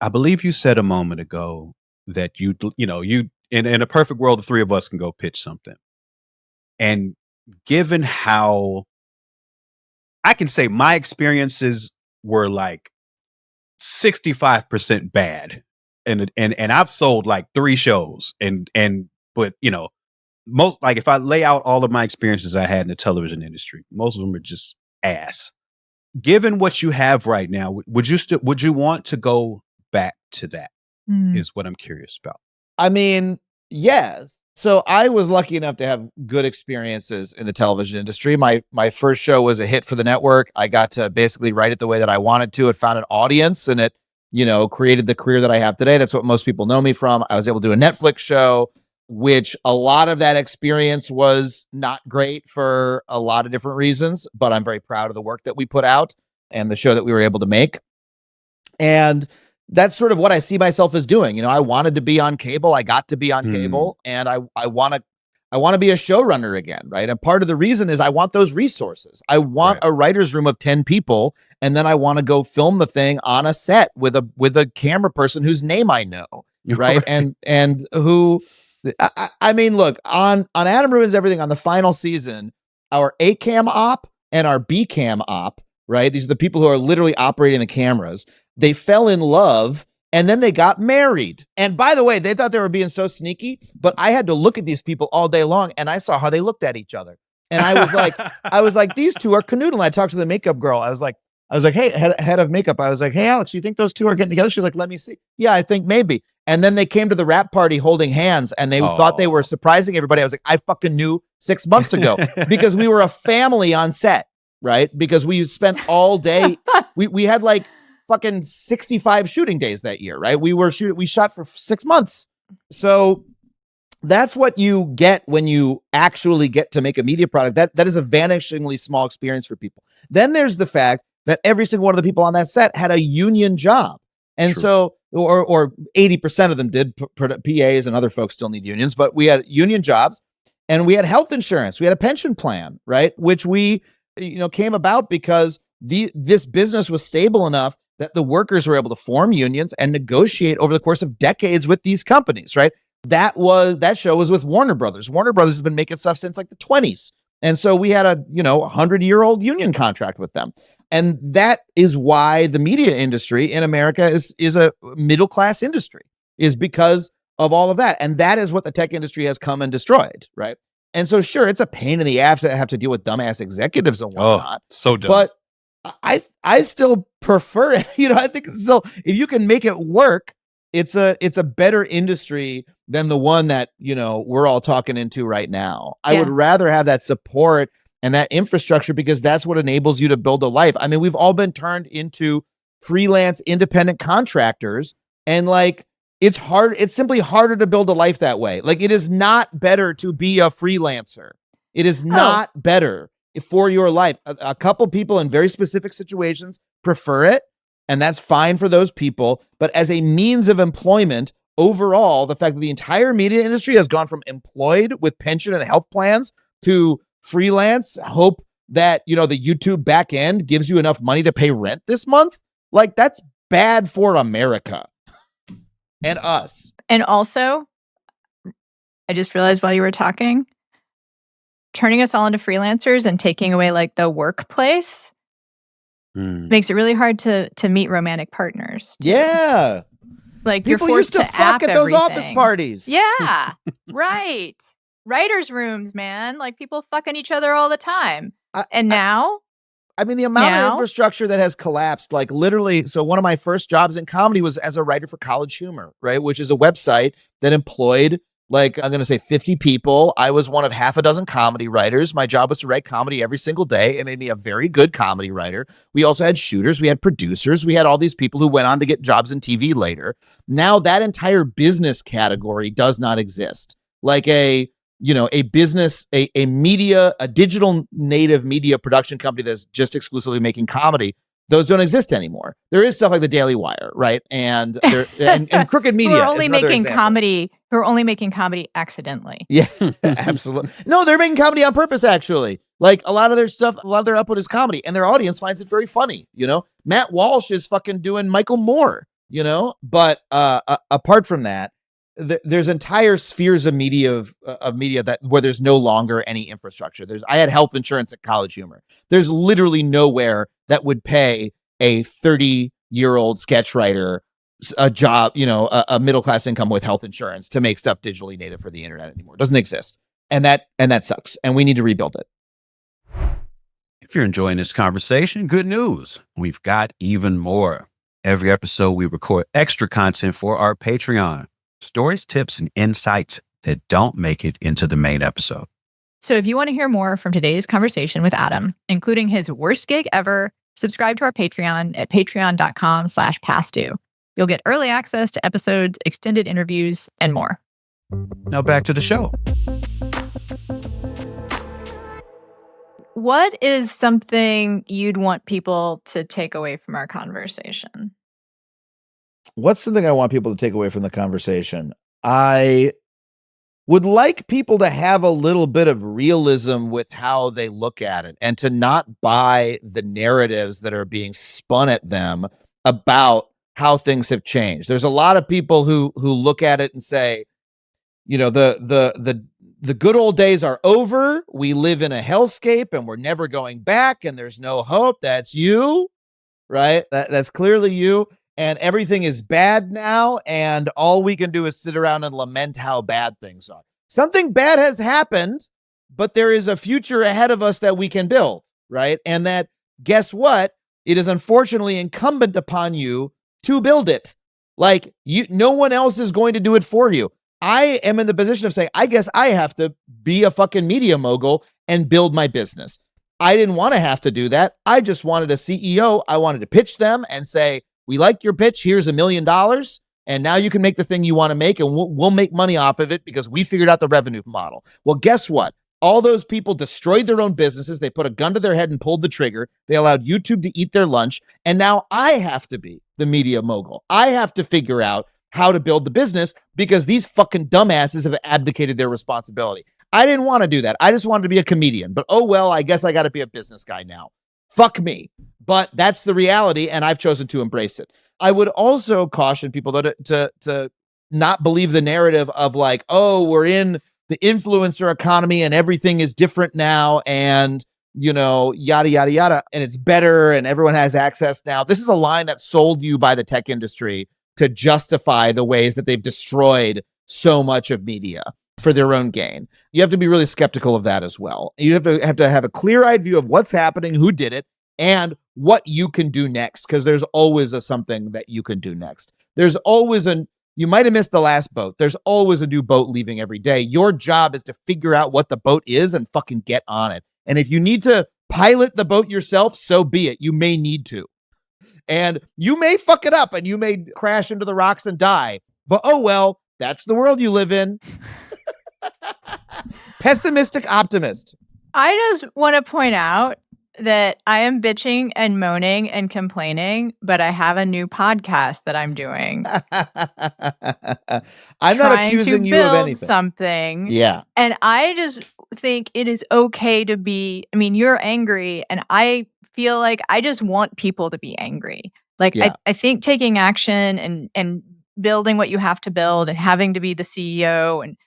I believe you said a moment ago that you in a perfect world, the three of us can go pitch something. And given how I can say my experiences were like 65% bad. And I've sold like 3 shows but most, like, if I lay out all of my experiences I had in the television industry, most of them are just ass. Given what you have right now, would you want to go back to that? Is what I'm curious about. I mean, yes. So I was lucky enough to have good experiences in the television industry. My first show was a hit for the network. I got to basically write it the way that I wanted to. It found an audience, and it, created the career that I have today. That's what most people know me from. I was able to do a Netflix show, which a lot of that experience was not great for a lot of different reasons, but I'm very proud of the work that we put out and the show that we were able to make. And that's sort of what I see myself as doing. I wanted to be on cable. I got to be on cable, and I want to be a showrunner again, right? And part of the reason is I want those resources. I want a writer's room of 10 people, and then I want to go film the thing on a set with a camera person whose name I know, right? and who, I mean, look, on Adam Ruins Everything, on the final season, our A cam op and our B cam op, right? These are the people who are literally operating the cameras. They fell in love, and then they got married. And by the way, they thought they were being so sneaky, but I had to look at these people all day long, and I saw how they looked at each other. And I was like, these two are canoodling. I talked to the makeup girl. I was like, hey, head of makeup. I was like, hey, Alex, you think those two are getting together? She's like, let me see. Yeah, I think maybe. And then they came to the wrap party holding hands, and they thought they were surprising everybody. I was like, I fucking knew 6 months ago because we were a family on set, right? Because we spent all day. We had like fucking 65 shooting days that year, right? We shot for 6 months. So that's what you get when you actually get to make a media product. That is a vanishingly small experience for people. Then there's the fact that every single one of the people on that set had a union job. And so, or 80% of them did. PAs and other folks still need unions, but we had union jobs, and we had health insurance. We had a pension plan, right? Which we, came about because this business was stable enough that the workers were able to form unions and negotiate over the course of decades with these companies, right? That show was with Warner Brothers. Warner Brothers has been making stuff since like the 20s. And so we had a 100-year-old union contract with them. And that is why the media industry in America is a middle-class industry, is because of all of that. And that is what the tech industry has come and destroyed, right? And so sure, it's a pain in the ass to have to deal with dumbass executives and whatnot. Oh, so dumb. But I still prefer it. I think still, if you can make it work, it's a better industry than the one that, we're all talking into right now. I would rather have that support and that infrastructure, because that's what enables you to build a life. I mean, we've all been turned into freelance independent contractors, and like, it's hard. It's simply harder to build a life that way. Like, it is not better to be a freelancer. It is not better for your life. A couple people in very specific situations prefer it, and that's fine for those people. But as a means of employment, overall, the fact that the entire media industry has gone from employed with pension and health plans to freelance, hope that, the YouTube back end gives you enough money to pay rent this month, like, that's bad for America and us. And also, I just realized while you were talking, turning us all into freelancers and taking away like the workplace makes it really hard to meet romantic partners. Yeah. Like, people you're forced used to app fuck at those everything. office parties. Yeah. Right. Writers' rooms, man. Like, people fucking each other all the time. And now? I mean, the amount of infrastructure that has collapsed, like, literally. So one of my first jobs in comedy was as a writer for College Humor, right? Which is a website that employed, like, I'm going to say 50 people. I was one of half a dozen comedy writers. My job was to write comedy every single day. It made me a very good comedy writer. We also had shooters. We had producers. We had all these people who went on to get jobs in TV later. Now that entire business category does not exist. Like a business, a media, a digital native media production company that's just exclusively making comedy. Those don't exist anymore. There is stuff like the Daily Wire, right? And and Crooked Media. Who are only making comedy. Who are only making comedy accidentally. Yeah, absolutely. No, they're making comedy on purpose, actually. Like a lot of their stuff, a lot of their output is comedy, and their audience finds it very funny. Matt Walsh is fucking doing Michael Moore. But apart from that, there's entire spheres of media that where there's no longer any infrastructure. I had health insurance at College Humor. There's literally nowhere that would pay a 30-year-old sketch writer a job, a middle-class income with health insurance to make stuff digitally native for the internet anymore. It doesn't exist. And that sucks. And we need to rebuild it. If you're enjoying this conversation, good news. We've got even more. Every episode, we record extra content for our Patreon. Stories, tips, and insights that don't make it into the main episode. So if you want to hear more from today's conversation with Adam, including his worst gig ever, subscribe to our Patreon at patreon.com/pastdue. You'll get early access to episodes, extended interviews, and more. Now back to the show. What is something you'd want people to take away from our conversation? What's something I want people to take away from the conversation? I would like people to have a little bit of realism with how they look at it and to not buy the narratives that are being spun at them about how things have changed. There's a lot of people who look at it and say, the good old days are over. We live in a hellscape and we're never going back and there's no hope. That's you, right? That's clearly you. And everything is bad now. And all we can do is sit around and lament how bad things are. Something bad has happened, but there is a future ahead of us that we can build, right? And that, guess what? It is unfortunately incumbent upon you to build it. Like no one else is going to do it for you. I am in the position of saying, I guess I have to be a fucking media mogul and build my business. I didn't want to have to do that. I just wanted a CEO. I wanted to pitch them and say, we like your pitch. Here's $1 million. And now you can make the thing you want to make and we'll make money off of it because we figured out the revenue model. Well, guess what? All those people destroyed their own businesses. They put a gun to their head and pulled the trigger. They allowed YouTube to eat their lunch. And now I have to be the media mogul. I have to figure out how to build the business because these fucking dumbasses have abdicated their responsibility. I didn't want to do that. I just wanted to be a comedian. But oh well, I guess I got to be a business guy now. Fuck me. But that's the reality, and I've chosen to embrace it. I would also caution people to not believe the narrative of like, oh, we're in the influencer economy and everything is different now and, yada, yada, yada, and it's better and everyone has access now. This is a line that's sold you by the tech industry to justify the ways that they've destroyed so much of media for their own gain. You have to be really skeptical of that as well. You have to have a clear-eyed view of what's happening, who did it, and what you can do next, because there's always something that you can do next. There's always you might have missed the last boat. There's always a new boat leaving every day. Your job is to figure out what the boat is and fucking get on it. And if you need to pilot the boat yourself, so be it. You may need to. And you may fuck it up and you may crash into the rocks and die. But oh well, that's the world you live in. Pessimistic optimist. I just want to point out that I am bitching and moaning and complaining, but I have a new podcast that I'm doing. I'm not accusing you of anything. Something. Yeah. And I just think it is okay to be, you're angry and I feel like I just want people to be angry. Like yeah. I think taking action and building what you have to build and having to be the CEO and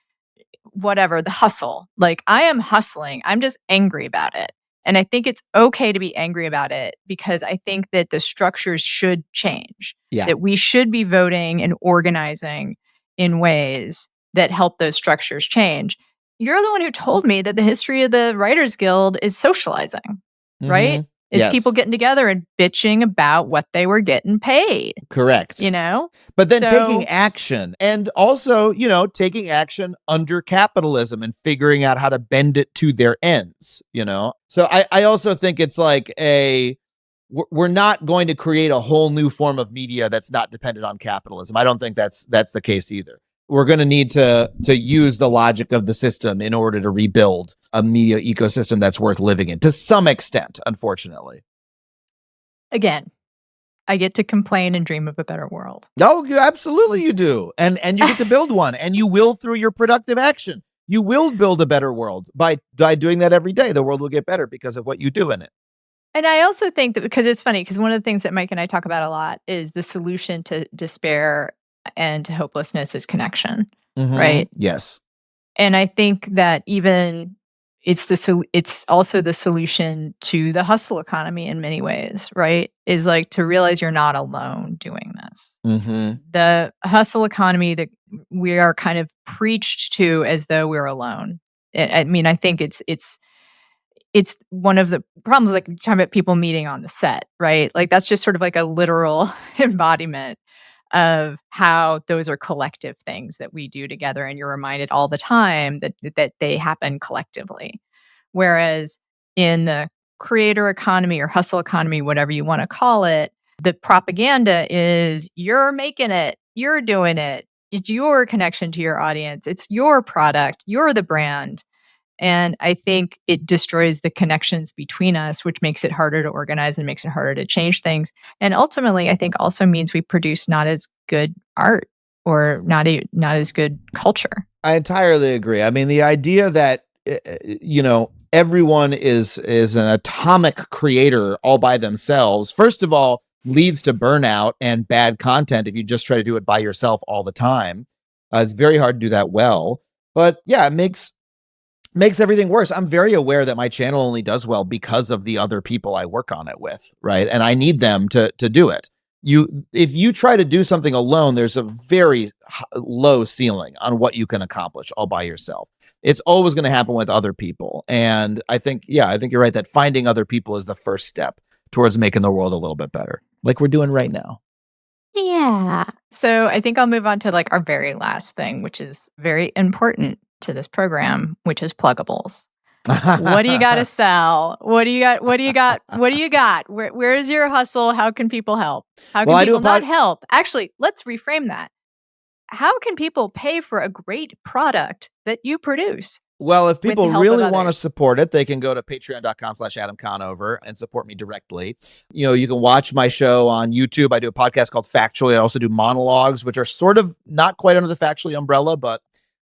whatever, the hustle. Like I am hustling. I'm just angry about it. And I think it's okay to be angry about it because I think that the structures should change. Yeah. That we should be voting and organizing in ways that help those structures change. You're the one who told me that the history of the Writers Guild is socializing, right? Is yes. People getting together and bitching about what they were getting paid. Correct. But then taking action and also, taking action under capitalism and figuring out how to bend it to their ends, So I also think it's like we're not going to create a whole new form of media that's not dependent on capitalism. I don't think that's the case either. We're going to need to use the logic of the system in order to rebuild a media ecosystem that's worth living in to some extent, unfortunately. Again, I get to complain and dream of a better world. No, absolutely you do. And you get to build one and you will through your productive action. you will build a better world by doing that every day. The world will get better because of what you do in it. And I also think that, because it's funny, because one of the things that Mike and I talk about a lot is the solution to despair and to hopelessness is connection, right? Yes. And I think that even it's also the solution to the hustle economy in many ways, right? Is like to realize you're not alone doing this. The hustle economy that we are kind of preached to as though we're alone. I mean, I think it's one of the problems, like talking about people meeting on the set, right? Like that's just sort of like a literal embodiment of how those are collective things that we do together, and you're reminded all the time that they happen collectively. Whereas in the creator economy or hustle economy, whatever you want to call it, the propaganda is you're making it, you're doing it, it's your connection to your audience, it's your product, you're the brand. And I think it destroys the connections between us, which makes it harder to organize and makes it harder to change things. And ultimately, I think also means we produce not as good art or not as good culture. I entirely agree. I mean, the idea that, everyone is an atomic creator all by themselves, first of all, leads to burnout and bad content if you just try to do it by yourself all the time. It's very hard to do that well. But yeah, it makes everything worse. I'm very aware that my channel only does well because of the other people I work on it with, right? And I need them to do it. If you try to do something alone, there's a very low ceiling on what you can accomplish all by yourself. It's always going to happen with other people. And I think you're right that finding other people is the first step towards making the world a little bit better, like we're doing right now. Yeah. So I think I'll move on to like our very last thing, which is very important to this program, which is pluggables. What do you got to sell? What do you got? Where is your hustle? How can people help? How can people not help? Actually, let's reframe that. How can people pay for a great product that you produce? Well, if people really want to support it, they can go to patreon.com/Adam Conover and support me directly. You can watch my show on YouTube. I do a podcast called Factually. I also do monologues, which are sort of not quite under the Factually umbrella, but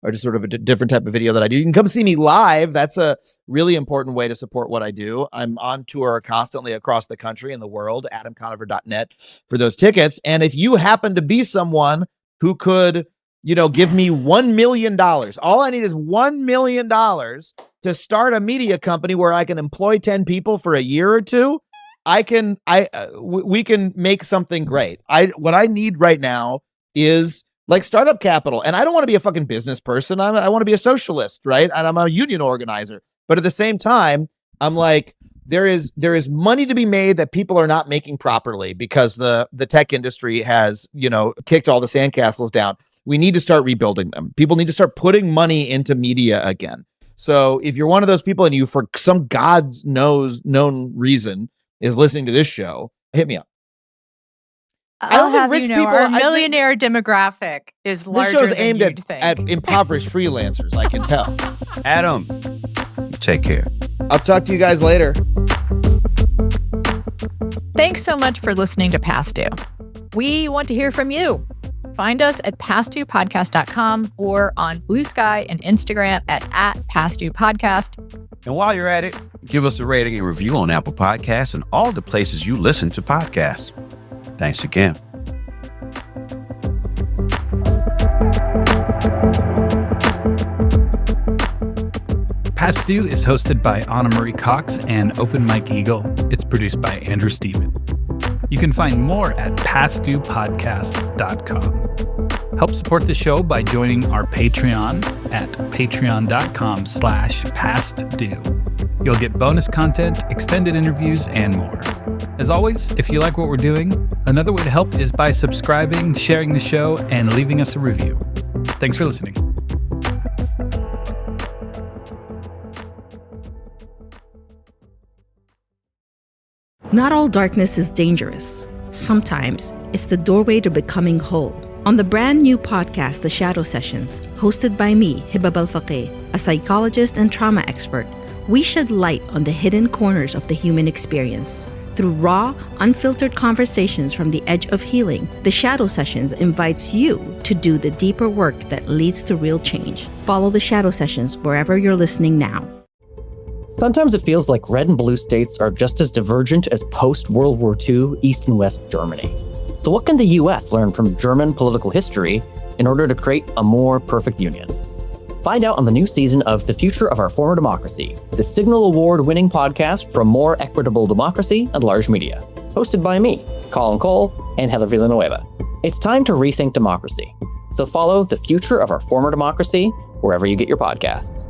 are just sort of a different type of video that I do. You can come see me live. That's a really important way to support what I do. I'm on tour constantly across the country and the world, adamconover.net for those tickets. And if you happen to be someone who could, give me $1 million, all I need is $1 million to start a media company where I can employ 10 people for a year or two, we can make something great. What I need right now is like startup capital. And I don't want to be a fucking business person. I want to be a socialist, right? And I'm a union organizer. But at the same time, I'm like, there is money to be made that people are not making properly because the tech industry has, kicked all the sandcastles down. We need to start rebuilding them. People need to start putting money into media again. So if you're one of those people and you, for some God's known reason, is listening to this show, hit me up. I don't think rich people. Our millionaire demographic is larger this show's than aimed you'd think. at impoverished freelancers. I can tell. Adam, take care. I'll talk to you guys later. Thanks so much for listening to Past Due. We want to hear from you. Find us at pastduepodcast.com or on Blue Sky and Instagram at pastduepodcast. And while you're at it, give us a rating and review on Apple Podcasts and all the places you listen to podcasts. Thanks again. Past Due is hosted by Anna Marie Cox and Open Mike Eagle. It's produced by Andrew Steven. You can find more at pastduepodcast.com. Help support the show by joining our Patreon at patreon.com/pastdue. You'll get bonus content, extended interviews, and more. As always, if you like what we're doing, another way to help is by subscribing, sharing the show, and leaving us a review. Thanks for listening. Not all darkness is dangerous. Sometimes it's the doorway to becoming whole. On the brand new podcast, The Shadow Sessions, hosted by me, Hibab Al-Faqih, a psychologist and trauma expert, we shed light on the hidden corners of the human experience. Through raw, unfiltered conversations from the edge of healing, the Shadow Sessions invites you to do the deeper work that leads to real change. Follow the Shadow Sessions wherever you're listening now. Sometimes it feels like red and blue states are just as divergent as post-World War II East and West Germany. So what can the US learn from German political history in order to create a more perfect union? Find out on the new season of The Future of Our Former Democracy, the Signal Award-winning podcast for more equitable democracy and large media. Hosted by me, Colin Cole, and Heather Villanueva. It's time to rethink democracy. So follow The Future of Our Former Democracy wherever you get your podcasts.